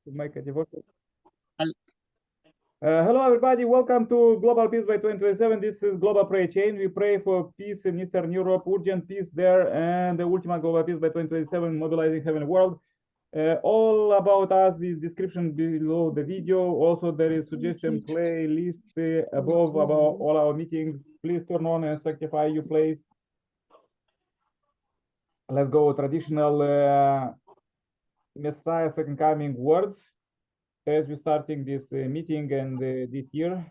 to make a devotion. Hello, everybody. Welcome to Global Peace by 2027. This is Global Prayer Chain. We pray for peace in Eastern Europe, urgent peace there, and the ultimate Global Peace by 2027, mobilizing heaven and world. All about us is description below the video. Also, there is suggestion playlist above about all our meetings. Please turn on and sanctify your place. Let's go traditional Messiah second coming words as we're starting this meeting and this year.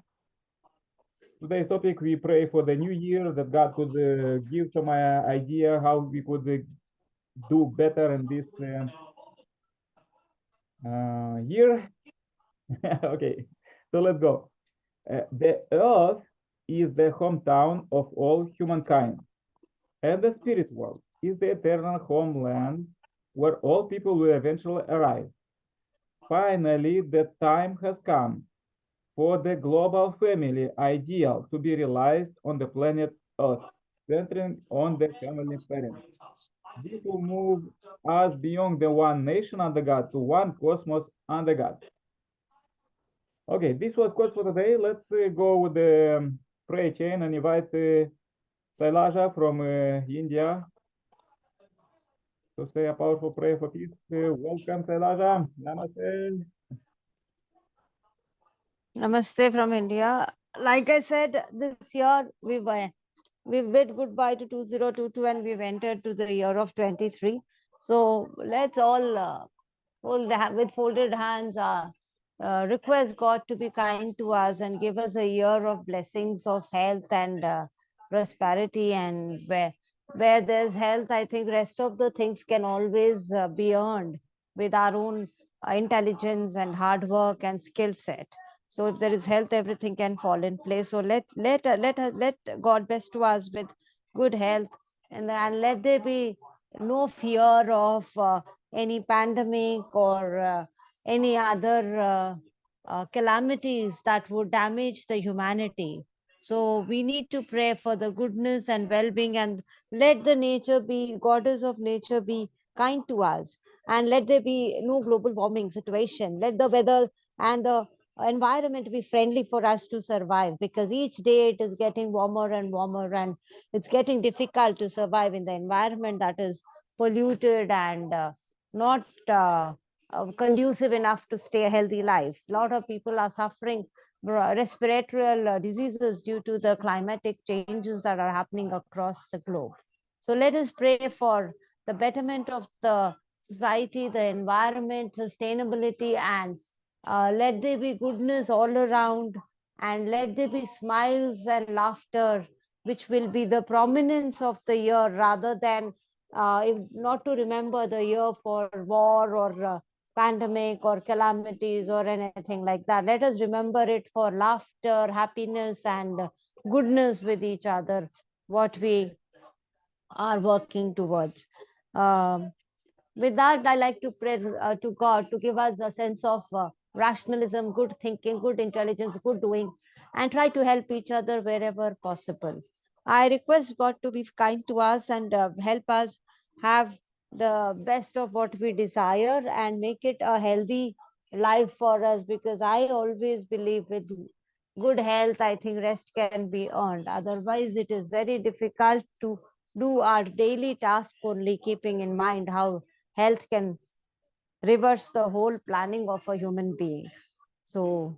Today's topic, we pray for the new year, that God could give some idea how we could do better in this year. Okay, so let's go. The earth is the hometown of all humankind, and the spirit world is the eternal homeland where all people will eventually arrive. Finally, the time has come for the global family ideal to be realized on the planet Earth, centering on the family parent. This will move us beyond the one nation under God to one cosmos under God. Okay, this was quote for today. Let's go with the prayer chain and invite Sailaja from India to say a powerful prayer for peace. Welcome, Sailaja. Namaste. Namaste from India. Like I said, this year we bid goodbye to 2022 and we've entered to the year of 23. So let's all with folded hands request God to be kind to us and give us a year of blessings of health and prosperity. And where there's health, I think rest of the things can always be earned with our own intelligence and hard work and skill set. So if there is health, everything can fall in place. So let God bless to us with good health, and let there be no fear of any pandemic or any other calamities that would damage the humanity. So we need to pray for the goodness and well-being, and let the nature be, goddess of nature, be kind to us, and let there be no global warming situation. Let the weather and the environment be friendly for us to survive, because each day it is getting warmer and warmer, and it's getting difficult to survive in the environment that is polluted and not conducive enough to stay a healthy life. A lot of people are suffering respiratory diseases due to the climatic changes that are happening across the globe. So let us pray for the betterment of the society, the environment, sustainability, and let there be goodness all around, and let there be smiles and laughter, which will be the prominence of the year, rather than not to remember the year for war or pandemic or calamities or anything like that. Let us remember it for laughter, happiness, and goodness with each other, what we are working towards. With that, I like to pray to God to give us a sense of rationalism, good thinking, good intelligence, good doing, and try to help each other wherever possible. I request God to be kind to us and help us have the best of what we desire and make it a healthy life for us, because I always believe with good health, I think rest can be earned. Otherwise, it is very difficult to do our daily task, only keeping in mind how health can reverse the whole planning of a human being. So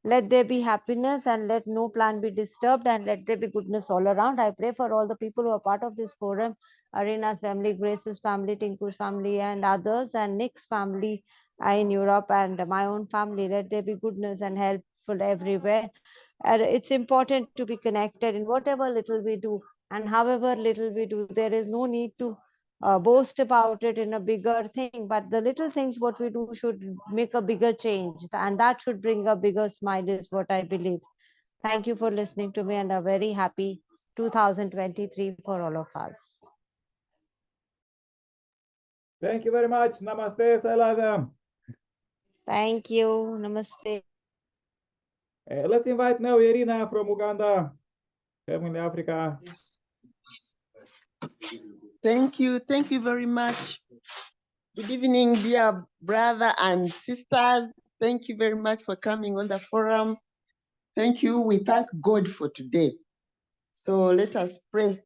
let there be happiness, and let no plan be disturbed, and let there be goodness all around. I pray for all the people who are part of this forum, Arena's family, Grace's family, Tinku's family, and others, and Nick's family in Europe, and my own family. Let there be goodness and helpful everywhere. It's important to be connected in whatever little we do, and however little we do. There is no need to boast about it in a bigger thing, but the little things what we do should make a bigger change, and that should bring a bigger smile, is what I believe. Thank you for listening to me, and a very happy 2023 for all of us. Thank you very much. Namaste, Sailaja. Thank you. Namaste. Let's invite now Irina from Uganda, Family Africa. Thank you. Thank you very much. Good evening, dear brother and sisters. Thank you very much for coming on the forum. Thank you. We thank God for today. So let us pray.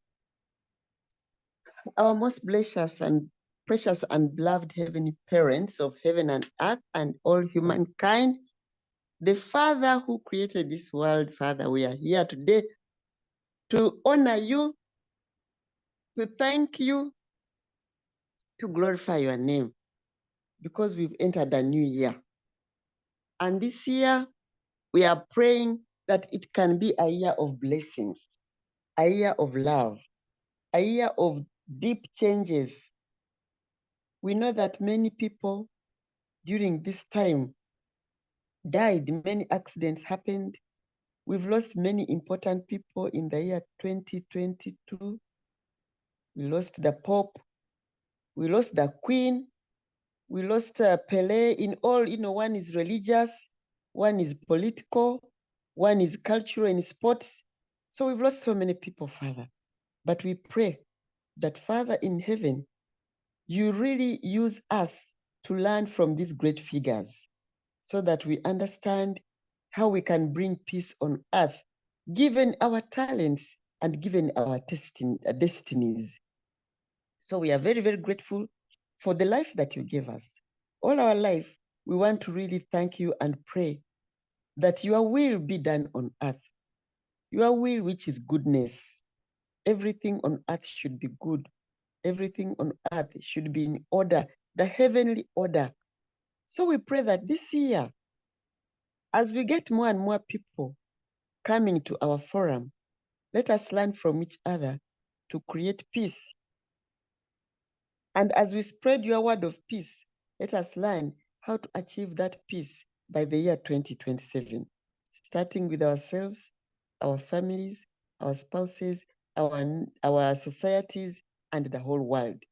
Our most precious and beloved heavenly parents of heaven and earth and all humankind, the Father who created this world, Father, we are here today to honor you, to thank you, to glorify your name, because we've entered a new year. And this year, we are praying that it can be a year of blessings, a year of love, a year of deep changes. We know that many people during this time died, many accidents happened. We've lost many important people in the year 2022. We lost the Pope, we lost the Queen, we lost Pele in all, one is religious, one is political, one is cultural and sports. So we've lost so many people, Father. But we pray that, Father in heaven, you really use us to learn from these great figures so that we understand how we can bring peace on earth, given our talents and given our destinies. So we are very, very grateful for the life that you gave us. All our life, we want to really thank you and pray that your will be done on earth. Your will, which is goodness. Everything on earth should be good. Everything on earth should be in order, the heavenly order. So we pray that this year, as we get more and more people coming to our forum, let us learn from each other to create peace. And as we spread your word of peace, let us learn how to achieve that peace by the year 2027, starting with ourselves, our families, our spouses, our societies, and the whole world.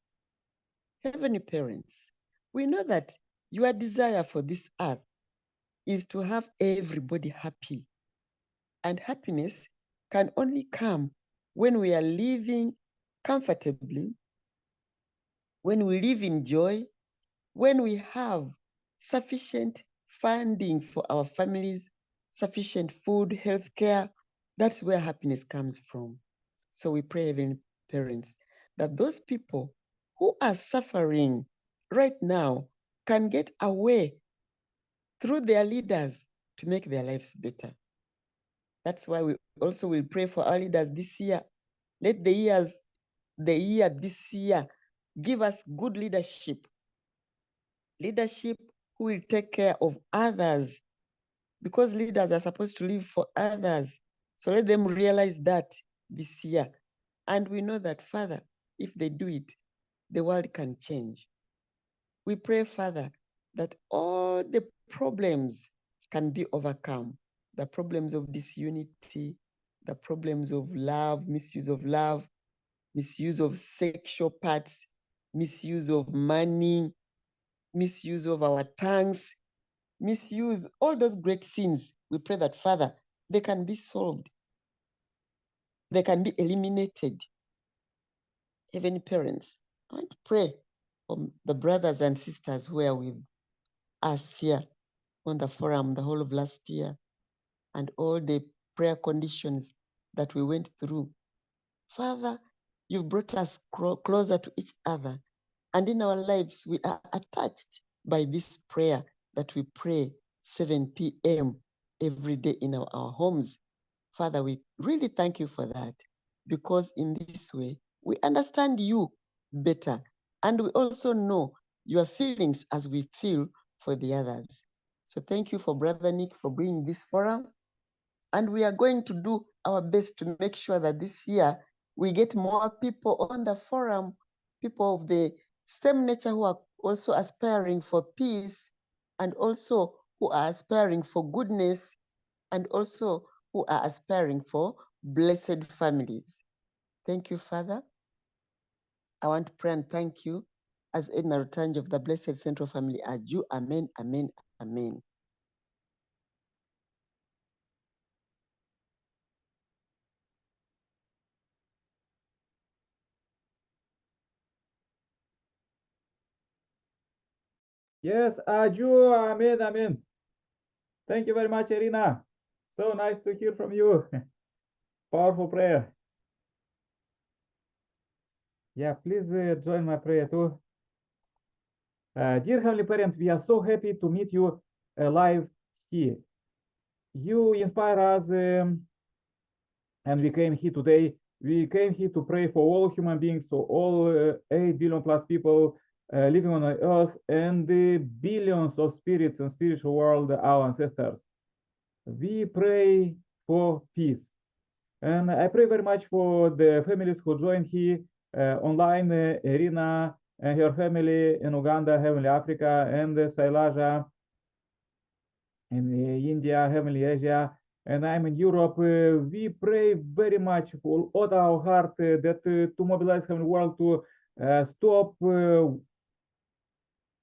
Heavenly parents, we know that your desire for this earth is to have everybody happy. And happiness can only come when we are living comfortably, when we live in joy, when we have sufficient funding for our families, sufficient food, healthcare. That's where happiness comes from. So we pray, Heavenly Parents, that those people who are suffering right now can get away through their leaders to make their lives better. That's why we also will pray for our leaders this year. Let the year this year give us good leadership who will take care of others, because leaders are supposed to live for others. So let them realize that this year. And we know that, Father, if they do it, the world can change. We pray, Father, that all the problems can be overcome. The problems of disunity, the problems of love, misuse of sexual parts, misuse of money, misuse of our tongues, misuse, all those great sins. We pray that, Father, they can be solved. They can be eliminated. Heavenly Parents, I want to pray for the brothers and sisters who are with us here on the forum the whole of last year and all the prayer conditions that we went through. Father, you've brought us closer to each other, and in our lives we are attached by this prayer that we pray 7 p.m. every day in our homes. Father, we really thank you for that, because in this way we understand you better, and we also know your feelings as we feel for the others. So thank you for Brother Nick for bringing this forum. And we are going to do our best to make sure that this year we get more people on the forum, people of the same nature who are also aspiring for peace, and also who are aspiring for goodness, and also who are aspiring for blessed families. Thank you, Father. I want to pray and thank you as Edna Rutanji of the Blessed Central Family Aju. Amen, amen, amen. Yes, Aju, amen, amen. Thank you very much, Irina. So nice to hear from you. Powerful prayer. Yeah, please join my prayer too. Dear Heavenly Parent, we are so happy to meet you live here. You inspire us, and we came here today. We came here to pray for all human beings, so all 8 billion plus people living on the earth, and the billions of spirits and spiritual world, our ancestors. We pray for peace. And I pray very much for the families who joined here online, Irina and her family in Uganda, Heavenly Africa, and Sailaja in India, Heavenly Asia, and I'm in Europe. We pray very much for all our heart that to mobilize Heavenly World to stop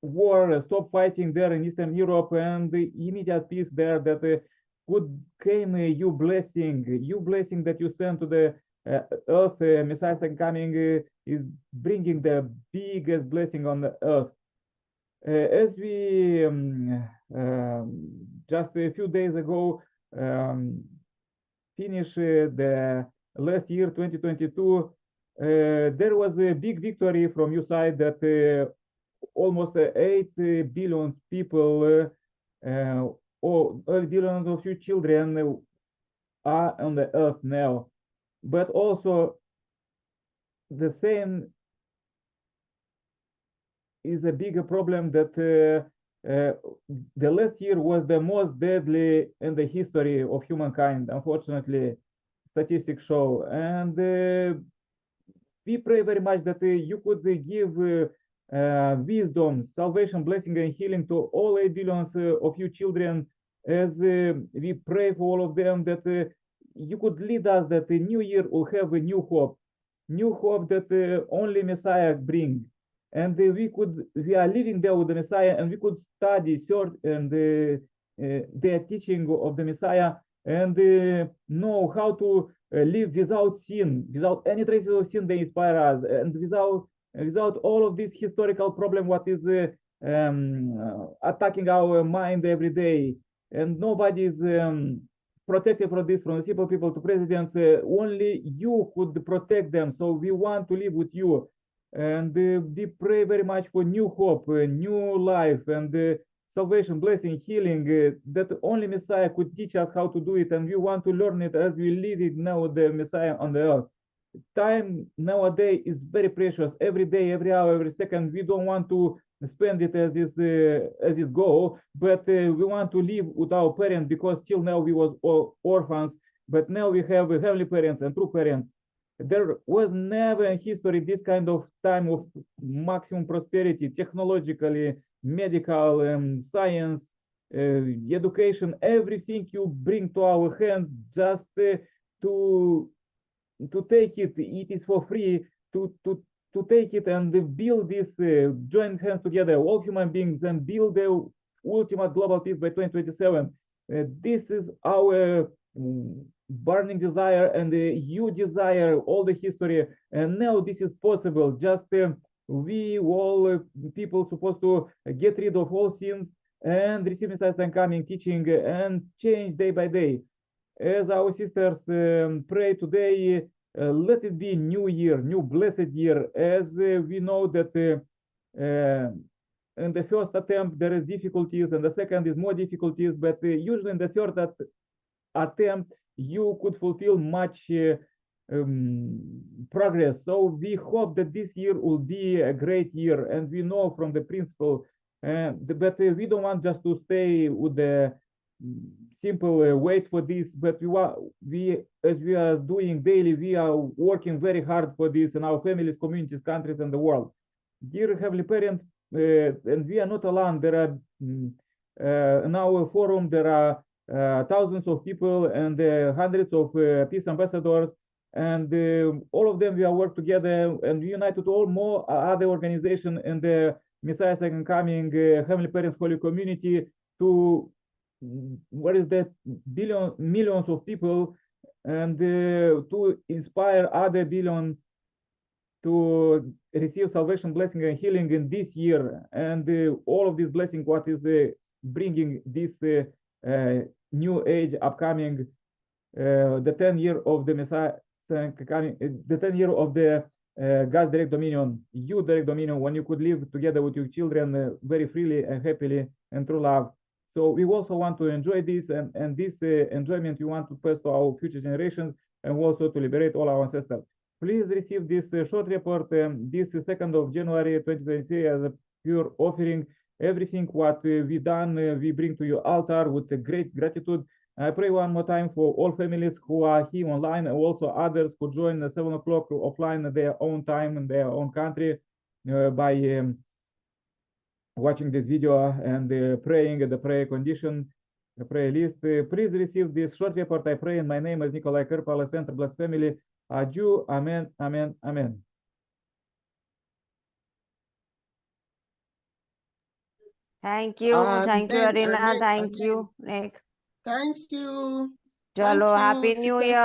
war, stop fighting there in Eastern Europe, and the immediate peace there, that could came you blessing that you send to the earth. Messiah coming is bringing the biggest blessing on the earth. As we just a few days ago finished the last year, 2022, there was a big victory from your side that almost 8 billion people or 8 billion of your children are on the earth now. But also the same is a bigger problem that the last year was the most deadly in the history of humankind, unfortunately, statistics show. And we pray very much that you could give wisdom, salvation, blessing, and healing to all 8 billions of you children, as we pray for all of them, that you could lead us, that the new year will have a new hope that only Messiah bring. And we are living there with the Messiah, and we could study, search, and their teaching of the Messiah, and know how to live without sin, without any traces of sin. They inspire us, and without all of this historical problem, what is attacking our mind every day, and nobody is protected from this, from the simple people to presidents. Only you could protect them. So we want to live with you, and we pray very much for new hope, new life, and salvation, blessing, healing, that only Messiah could teach us how to do it, and we want to learn it as we live it now, the Messiah on the earth. Time nowadays is very precious. Every day, every hour, every second, we don't want to spend it as it go, but we want to live with our parents, because till now we was all orphans, but now we have heavenly parents and true parents. There was never in history this kind of time of maximum prosperity, technologically, medical, science, education, everything you bring to our hands, just to take it. It is for free to take it and build this, join hands together, all human beings, and build the ultimate global peace by 2027. This is our burning desire, and you desire all the history, and now this is possible. Just we all people supposed to get rid of all sins and receive Messiah's coming teaching and change day by day. As our sisters pray today, let it be new year, new blessed year, as we know that in the first attempt there is difficulties, and the second is more difficulties, but usually in the third attempt you could fulfill much progress. So we hope that this year will be a great year, and we know from the principle, but we don't want just to stay with the simple wait for this, but as we are doing daily, we are working very hard for this in our families, communities, countries, and the world. Dear Heavenly Parent, and we are not alone. There are in our forum there are thousands of people and hundreds of peace ambassadors, and all of them we are work together, and we unite with all more other organizations in the Messiah Second Coming Heavenly Parents Holy Community, to what is that, millions of people, and to inspire other billion to receive salvation, blessing, and healing in this year, and all of this blessing, what is bringing this new age upcoming, the 10 year of the Messiah, the 10 year of the God's direct dominion, you direct dominion, when you could live together with your children very freely and happily and through love. So we also want to enjoy this, and this enjoyment we want to pass to our future generations, and also to liberate all our ancestors. Please receive this short report this 2nd of January 2023 as a pure offering. Everything what we done, we bring to your altar with a great gratitude. I pray one more time for all families who are here online, and also others who join at 7 o'clock offline at their own time in their own country by watching this video and praying at the prayer condition, the prayer list. Please receive this short report. I pray in my name as Nikolai Kerpala, Center Blessed Family. Adieu. Amen. Amen. Amen. Thank you. Thank you, Amen, Arina. amen, Thank amen. you, Nick. Thank you. Chalo, Thank you, Happy New Sister Year.